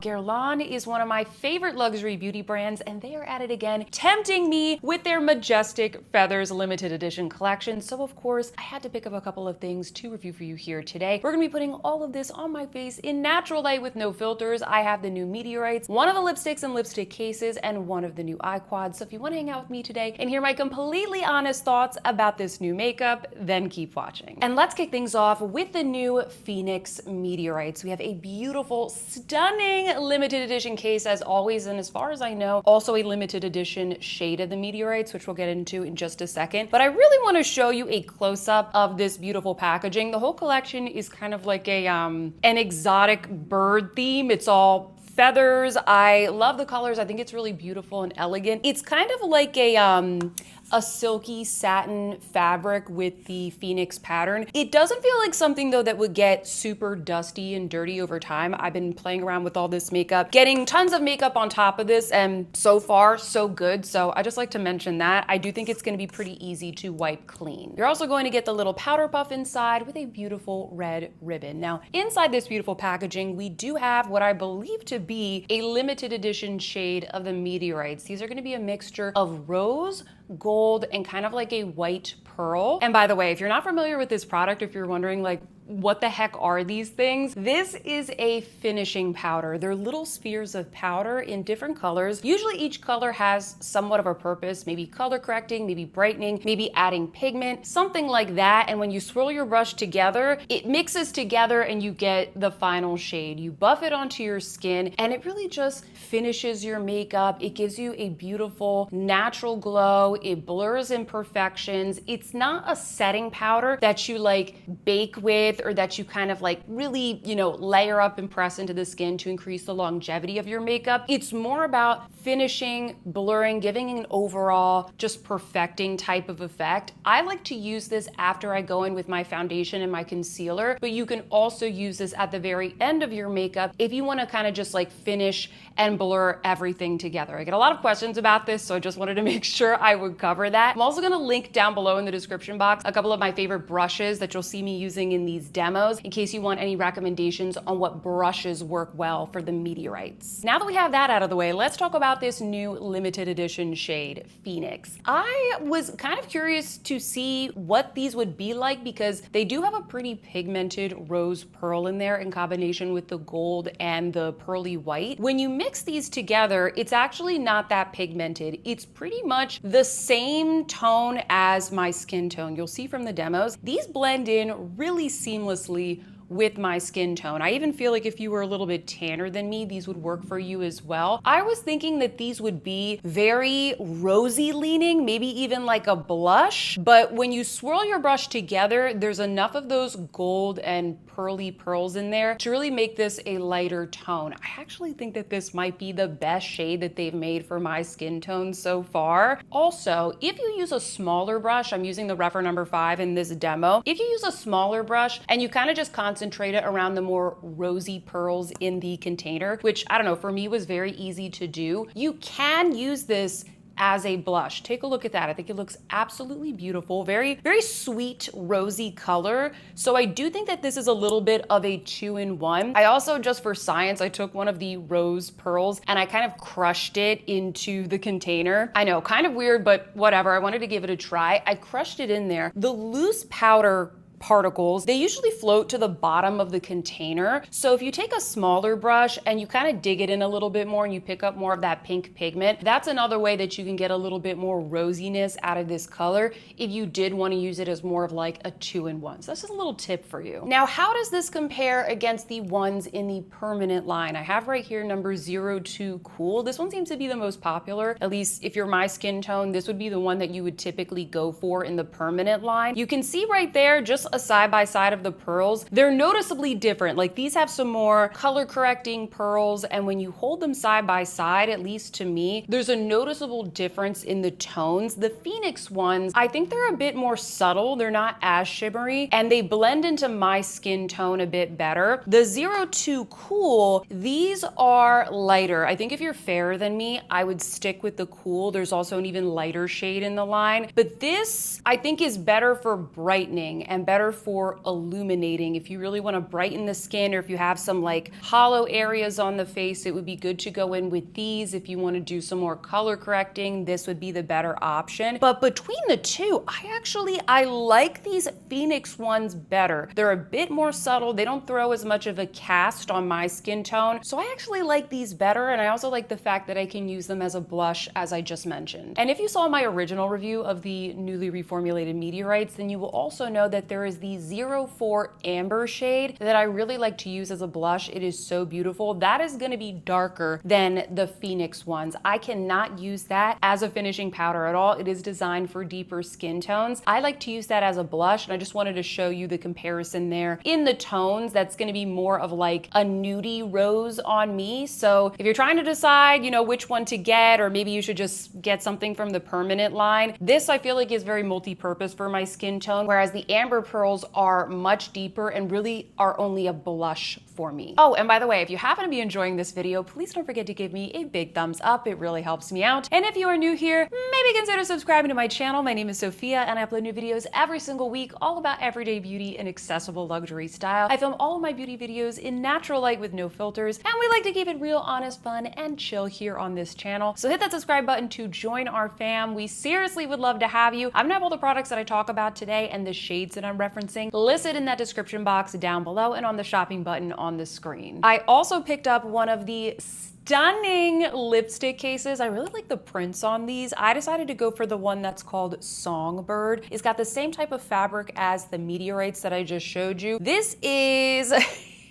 Guerlain is one of my favorite luxury beauty brands, and they are at it again, tempting me with their Majestic Feathers limited edition collection. So of course, I had to pick up a couple of things to review for you here today. We're gonna be putting all of this on my face in natural light with no filters. I have the new Meteorites, one of the lipsticks and lipstick cases, and one of the new eye quads. So if you wanna hang out with me today and hear my completely honest thoughts about this new makeup, then keep watching. And let's kick things off with the new Phoenix Meteorites. We have a beautiful, stunning, limited edition case as always, and as far as I know, also a limited edition shade of the Meteorites, which we'll get into in just a second. But I really want to show you a close-up of this beautiful packaging. The whole collection is kind of like a an exotic bird theme. It's all feathers. I love the colors. I think it's really beautiful and elegant. It's kind of like a silky satin fabric with the Phoenix pattern. It doesn't feel like something though that would get super dusty and dirty over time. I've been playing around with all this makeup, getting tons of makeup on top of this, and so far so good. So I just like to mention that. I do think it's gonna be pretty easy to wipe clean. You're also going to get the little powder puff inside with a beautiful red ribbon. Now inside this beautiful packaging, we do have what I believe to be a limited edition shade of the Meteorites. These are gonna be a mixture of rose, gold, and kind of like a white pearl. And by the way, if you're not familiar with this product, if you're wondering like, what the heck are these things? This is a finishing powder. They're little spheres of powder in different colors. Usually each color has somewhat of a purpose, maybe color correcting, maybe brightening, maybe adding pigment, something like that. And when you swirl your brush together, it mixes together and you get the final shade. You buff it onto your skin and it really just finishes your makeup. It gives you a beautiful natural glow. It blurs imperfections. It's not a setting powder that you like bake with or that you kind of like really, layer up and press into the skin to increase the longevity of your makeup. It's more about finishing, blurring, giving an overall just perfecting type of effect. I like to use this after I go in with my foundation and my concealer, but you can also use this at the very end of your makeup if you want to kind of just like finish and blur everything together. I get a lot of questions about this, so I just wanted to make sure I would cover that. I'm also going to link down below in the description box a couple of my favorite brushes that you'll see me using in these demos in case you want any recommendations on what brushes work well for the Meteorites. Now that we have that out of the way, let's talk about this new limited edition shade, Phoenix. I was kind of curious to see what these would be like because they do have a pretty pigmented rose pearl in there in combination with the gold and the pearly white. When you mix these together, it's actually not that pigmented. It's pretty much the same tone as my skin tone. You'll see from the demos, these blend in really seamlessly with my skin tone. I even feel like if you were a little bit tanner than me, these would work for you as well. I was thinking that these would be very rosy leaning, maybe even like a blush, but when you swirl your brush together, there's enough of those gold and pearly pearls in there to really make this a lighter tone. I actually think that this might be the best shade that they've made for my skin tone so far. Also, if you use a smaller brush, I'm using the Refer number 5 in this demo. If you use a smaller brush and you kind of just concentrate it around the more rosy pearls in the container, which I don't know, for me was very easy to do, you can use this as a blush. Take a look at that. I think it looks absolutely beautiful. Very, very sweet, rosy color. So I do think that this is a little bit of a 2-in-1. I also, just for science, I took one of the rose pearls and I kind of crushed it into the container. I know, kind of weird, but whatever. I wanted to give it a try. I crushed it in there. The loose powder particles, they usually float to the bottom of the container. So if you take a smaller brush and you kind of dig it in a little bit more and you pick up more of that pink pigment, that's another way that you can get a little bit more rosiness out of this color if you did want to use it as more of like a 2-in-1. So that's just a little tip for you. Now, how does this compare against the ones in the permanent line? I have right here number 02 Cool. This one seems to be the most popular. At least if you're my skin tone, this would be the one that you would typically go for in the permanent line. You can see right there, just a side by side of the pearls, they're noticeably different. Like these have some more color correcting pearls, and when you hold them side by side, at least to me, there's a noticeable difference in the tones. The Phoenix ones, I think they're a bit more subtle. They're not as shimmery and they blend into my skin tone a bit better. The 02 Cool, these are lighter. I think if you're fairer than me, I would stick with the Cool. There's also an even lighter shade in the line, but this I think is better for brightening and better better for illuminating. If you really want to brighten the skin, or if you have some like hollow areas on the face, it would be good to go in with these. If you want to do some more color correcting, this would be the better option. But between the two, I like these Phoenix ones better. They're a bit more subtle. They don't throw as much of a cast on my skin tone. So I actually like these better. And I also like the fact that I can use them as a blush, as I just mentioned. And if you saw my original review of the newly reformulated Meteorites, then you will also know that there is the 04 Amber shade that I really like to use as a blush. It is so beautiful. That is going to be darker than the Phoenix ones. I cannot use that as a finishing powder at all. It is designed for deeper skin tones. I like to use that as a blush, and I just wanted to show you the comparison there in the tones. That's going to be more of like a nudie rose on me. So if you're trying to decide, you know, which one to get, or maybe you should just get something from the permanent line, this I feel like is very multi-purpose for my skin tone, whereas the Amber pearls are much deeper and really are only a blush for me. Oh, and by the way, if you happen to be enjoying this video, please don't forget to give me a big thumbs up. It really helps me out. And if you are new here, maybe consider subscribing to my channel. My name is Sophia, and I upload new videos every single week, all about everyday beauty and accessible luxury style. I film all of my beauty videos in natural light with no filters, and we like to keep it real, honest, fun, and chill here on this channel. So hit that subscribe button to join our fam. We seriously would love to have you. I'm gonna have all the products that I talk about today and the shades that I'm referencing listed in that description box down below and on the shopping button on the screen. I also picked up one of the stunning lipstick cases. I really like the prints on these. I decided to go for the one that's called Songbird. It's got the same type of fabric as the Meteorites that I just showed you. This is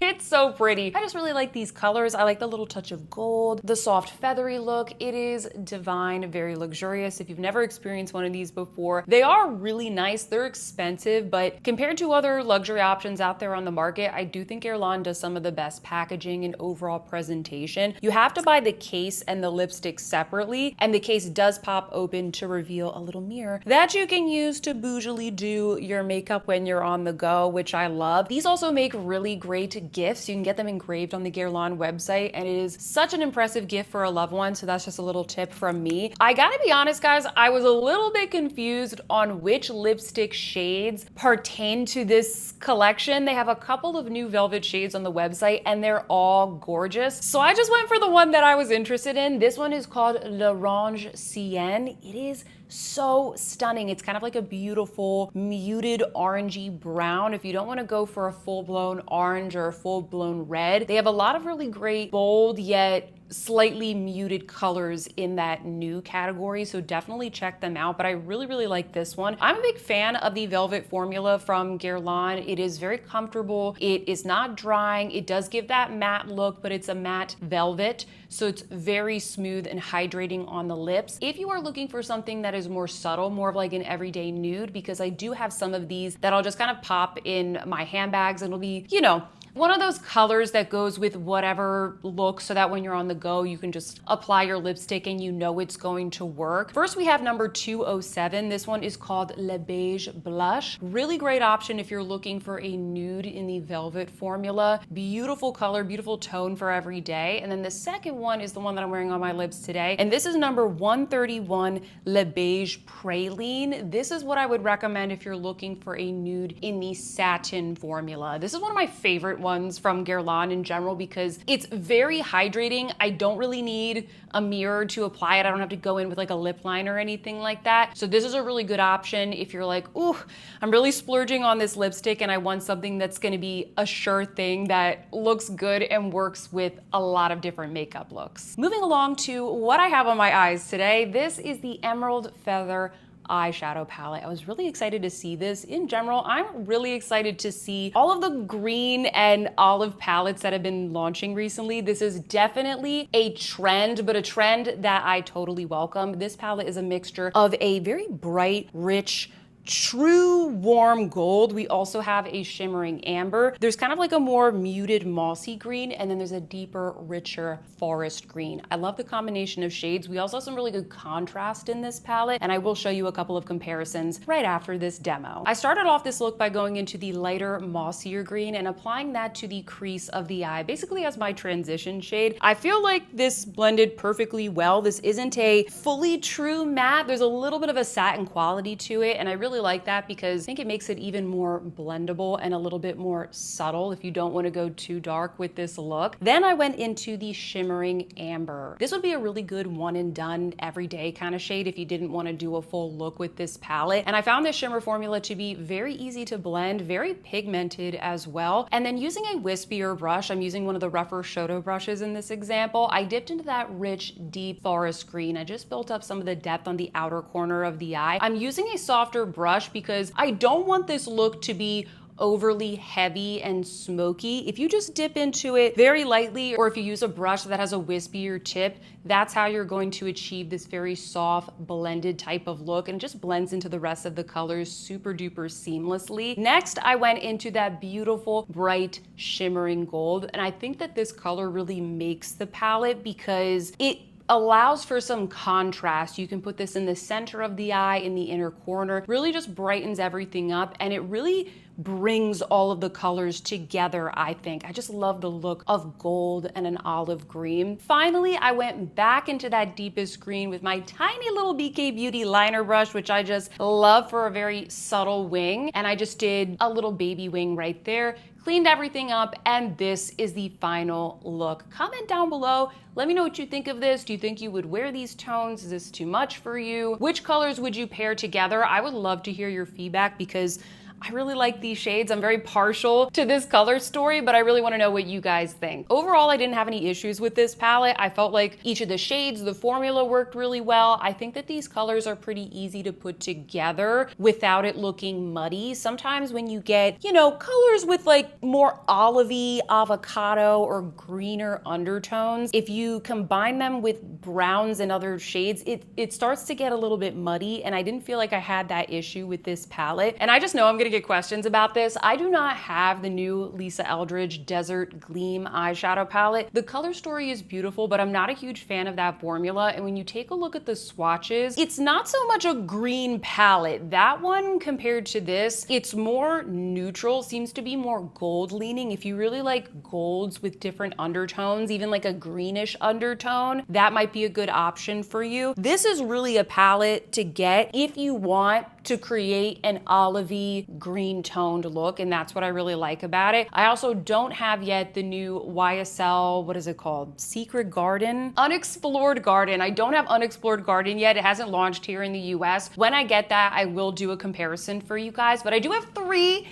it's so pretty. I just really like these colors. I like the little touch of gold, the soft feathery look. It is divine, very luxurious. If you've never experienced one of these before, they are really nice. They're expensive, but compared to other luxury options out there on the market, I do think Guerlain does some of the best packaging and overall presentation. You have to buy the case and the lipstick separately, and the case does pop open to reveal a little mirror that you can use to bougily do your makeup when you're on the go, which I love. These also make really great gifts. You can get them engraved on the Guerlain website, and it is such an impressive gift for a loved one. So that's just a little tip from me. I gotta be honest, guys, I was a little bit confused on which lipstick shades pertain to this collection. They have a couple of new velvet shades on the website, and they're all gorgeous. So I just went for the one that I was interested in. This one is called L'Orange Sienne. It is so stunning. It's kind of like a beautiful muted orangey brown. If you don't want to go for a full-blown orange or a full-blown red, they have a lot of really great bold yet slightly muted colors in that new category, so definitely check them out. But I really like this one. I'm a big fan of the velvet formula from Guerlain. It is very comfortable. It is not drying. It does give that matte look, but it's a matte velvet, so it's very smooth and hydrating on the lips. If you are looking for something that is more subtle, more of like an everyday nude, because I do have some of these that I'll just kind of pop in my handbags, and it'll be, you know, one of those colors that goes with whatever look, so that when you're on the go, you can just apply your lipstick and you know it's going to work. First, we have number 207. This one is called Le Beige Blush. Really great option if you're looking for a nude in the velvet formula. Beautiful color, beautiful tone for every day. And then the second one is the one that I'm wearing on my lips today. And this is number 131, Le Beige Praline. This is what I would recommend if you're looking for a nude in the satin formula. This is one of my favorite ones from Guerlain in general because it's very hydrating. I don't really need a mirror to apply it. I don't have to go in with like a lip liner or anything like that. So this is a really good option if you're like, ooh, I'm really splurging on this lipstick and I want something that's gonna be a sure thing that looks good and works with a lot of different makeup looks. Moving along to what I have on my eyes today. This is the Emerald Feather eyeshadow palette. I was really excited to see this. In general, I'm really excited to see all of the green and olive palettes that have been launching recently. This is definitely a trend, but a trend that I totally welcome. This palette is a mixture of a very bright, rich, true warm gold. We also have a shimmering amber. There's kind of like a more muted mossy green, and then there's a deeper, richer forest green. I love the combination of shades. We also have some really good contrast in this palette, and I will show you a couple of comparisons right after this demo. I started off this look by going into the lighter, mossier green and applying that to the crease of the eye, basically as my transition shade. I feel like this blended perfectly well. This isn't a fully true matte. There's a little bit of a satin quality to it, and I really really like that because I think it makes it even more blendable and a little bit more subtle if you don't want to go too dark with this look. Then I went into the Shimmering Amber. This would be a really good one and done everyday kind of shade if you didn't want to do a full look with this palette. And I found this shimmer formula to be very easy to blend, very pigmented as well. And then using a wispier brush, I'm using one of the rougher Shoto brushes in this example, I dipped into that rich, deep forest green. I just built up some of the depth on the outer corner of the eye. I'm using a softer brush because I don't want this look to be overly heavy and smoky. If you just dip into it very lightly, or if you use a brush that has a wispier tip, that's how you're going to achieve this very soft, blended type of look, and it just blends into the rest of the colors super duper seamlessly. Next, I went into that beautiful, bright, shimmering gold, and I think that this color really makes the palette because it allows for some contrast. You can put this in the center of the eye, in the inner corner, really just brightens everything up, and it really brings all of the colors together, I think. I just love the look of gold and an olive green. Finally, I went back into that deepest green with my tiny little BK Beauty liner brush, which I just love for a very subtle wing. And I just did a little baby wing right there, cleaned everything up, and this is the final look. Comment down below. Let me know what you think of this. Do you think you would wear these tones? Is this too much for you? Which colors would you pair together? I would love to hear your feedback because I really like these shades. I'm very partial to this color story, but I really want to know what you guys think. Overall, I didn't have any issues with this palette. I felt like each of the shades, the formula worked really well. I think that these colors are pretty easy to put together without it looking muddy. Sometimes when you get, you know, colors with like more olivey, avocado, or greener undertones, if you combine them with browns and other shades, it starts to get a little bit muddy, and I didn't feel like I had that issue with this palette. And I just know I'm gonna get questions about this. I do not have the new Lisa Eldridge Desert Gleam eyeshadow palette. The color story is beautiful, but I'm not a huge fan of that formula. And when you take a look at the swatches, it's not so much a green palette. That one compared to this, it's more neutral, seems to be more gold leaning. If you really like golds with different undertones, even like a greenish undertone, that might be a good option for you. This is really a palette to get if you want to create an olivey green toned look, and that's what I really like about it. I also don't have yet the new YSL, what is it called? Secret Garden? Unexplored Garden. I don't have Unexplored Garden yet. It hasn't launched here in the US. When I get that, I will do a comparison for you guys, but I do have three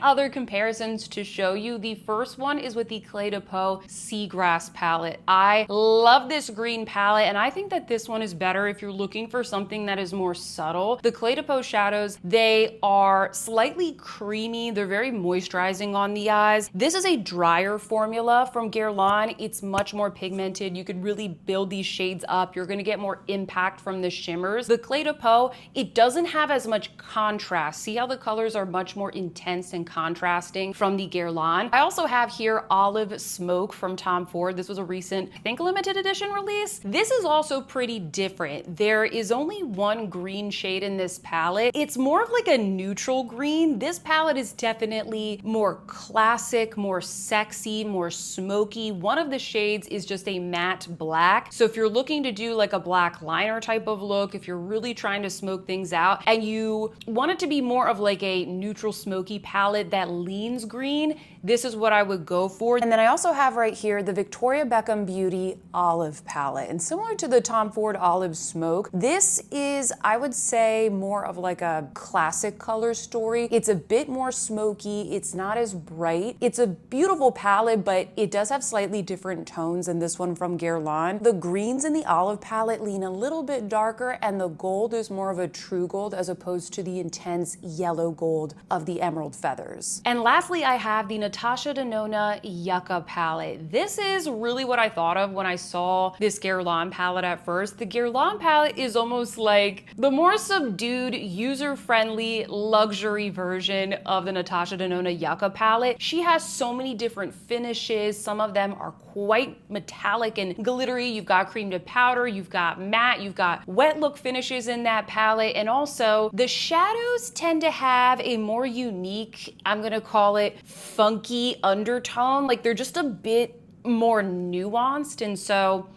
other comparisons to show you. The first one is with the Clé de Peau Seagrass palette. I love this green palette, and I think that this one is better if you're looking for something that is more subtle. The Clé de Peau shadows, they are slightly creamy. They're very moisturizing on the eyes. This is a drier formula from Guerlain. It's much more pigmented. You could really build these shades up. You're gonna get more impact from the shimmers. The Clé de Peau, it doesn't have as much contrast. See how the colors are much more intense and contrasting from the Guerlain. I also have here Olive Smoke from Tom Ford. This was a recent, I think, limited edition release. This is also pretty different. There is only one green shade in this palette. It's more of like a neutral green. This palette is definitely more classic, more sexy, more smoky. One of the shades is just a matte black. So if you're looking to do like a black liner type of look, if you're really trying to smoke things out and you want it to be more of like a neutral smoky palette that leans green, this is what I would go for. And then I also have right here the Victoria Beckham Beauty Olive palette. And similar to the Tom Ford Olive Smoke, this is, I would say, more of like a classic color story. It's a bit more smoky. It's not as bright. It's a beautiful palette, but it does have slightly different tones than this one from Guerlain. The greens in the olive palette lean a little bit darker, and the gold is more of a true gold as opposed to the intense yellow gold of the emerald feathers. And lastly, I have the Natasha Denona Yucca palette. This is really what I thought of when I saw this Guerlain palette at first. The Guerlain palette is almost like the more subdued, user-friendly, luxury version of the Natasha Denona Yucca palette. She has so many different finishes. Some of them are quite metallic and glittery. You've got cream to powder, you've got matte, you've got wet look finishes in that palette. And also the shadows tend to have a more unique, I'm gonna call it funky undertone. Like they're just a bit more nuanced. And so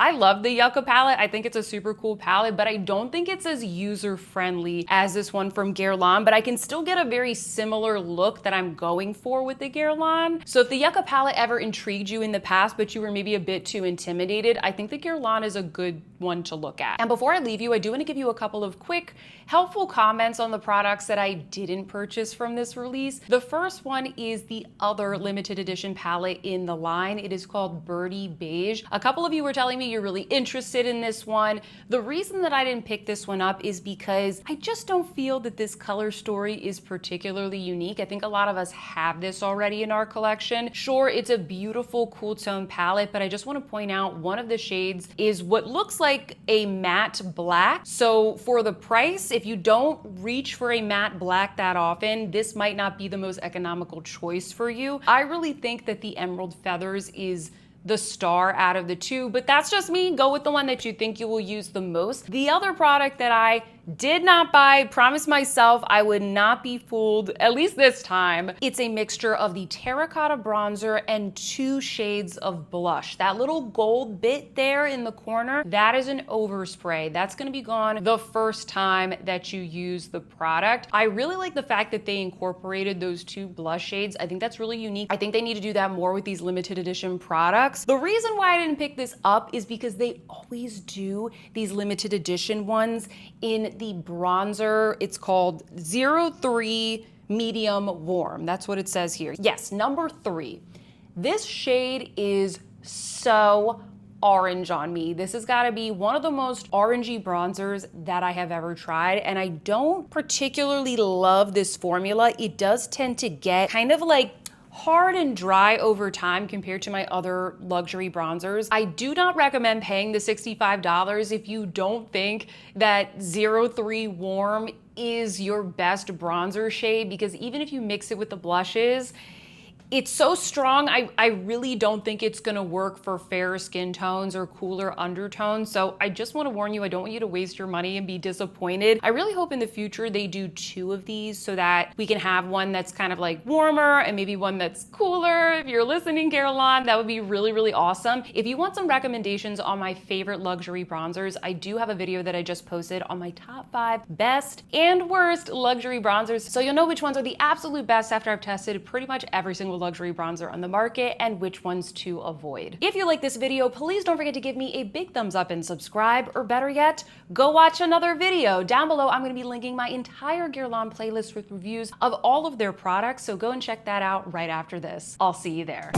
I love the Yucca palette. I think it's a super cool palette, but I don't think it's as user-friendly as this one from Guerlain, but I can still get a very similar look that I'm going for with the Guerlain. So if the Yucca palette ever intrigued you in the past, but you were maybe a bit too intimidated, I think the Guerlain is a good one to look at. And before I leave you, I do want to give you a couple of quick, helpful comments on the products that I didn't purchase from this release. The first one is the other limited edition palette in the line. It is called Birdy Beige. A couple of you were telling me you're really interested in this one. The reason that I didn't pick this one up is because I just don't feel that this color story is particularly unique. I think a lot of us have this already in our collection. Sure, it's a beautiful cool tone palette, but I just want to point out one of the shades is what looks like a matte black. So for the price, if you don't reach for a matte black that often, this might not be the most economical choice for you. I really think that the Emerald Feathers is the star out of the two, but that's just me. Go with the one that you think you will use the most. The other product that I did not buy, promised myself I would not be fooled, at least this time. It's a mixture of the Terracotta bronzer and 2 shades of blush. That little gold bit there in the corner, that is an overspray. That's gonna be gone the first time that you use the product. I really like the fact that they incorporated those 2 blush shades. I think that's really unique. I think they need to do that more with these limited edition products. The reason why I didn't pick this up is because they always do these limited edition ones in the bronzer. It's called 03 Medium Warm. That's what it says here. Yes, number 3. This shade is so orange on me. This has got to be one of the most orangey bronzers that I have ever tried, and I don't particularly love this formula. It does tend to get kind of like hard and dry over time compared to my other luxury bronzers. I do not recommend paying the $65 if you don't think that 03 Warm is your best bronzer shade, because even if you mix it with the blushes, it's so strong, I really don't think it's gonna work for fairer skin tones or cooler undertones. So I just wanna warn you, I don't want you to waste your money and be disappointed. I really hope in the future they do 2 of these so that we can have one that's kind of like warmer and maybe one that's cooler. If you're listening, Guerlain, that would be really, really awesome. If you want some recommendations on my favorite luxury bronzers, I do have a video that I just posted on my top 5 best and worst luxury bronzers. So you'll know which ones are the absolute best after I've tested pretty much every single luxury bronzer on the market and which ones to avoid. If you like this video, please don't forget to give me a big thumbs up and subscribe, or better yet, go watch another video. Down below, I'm going to be linking my entire Guerlain playlist with reviews of all of their products, so go and check that out right after this. I'll see you there.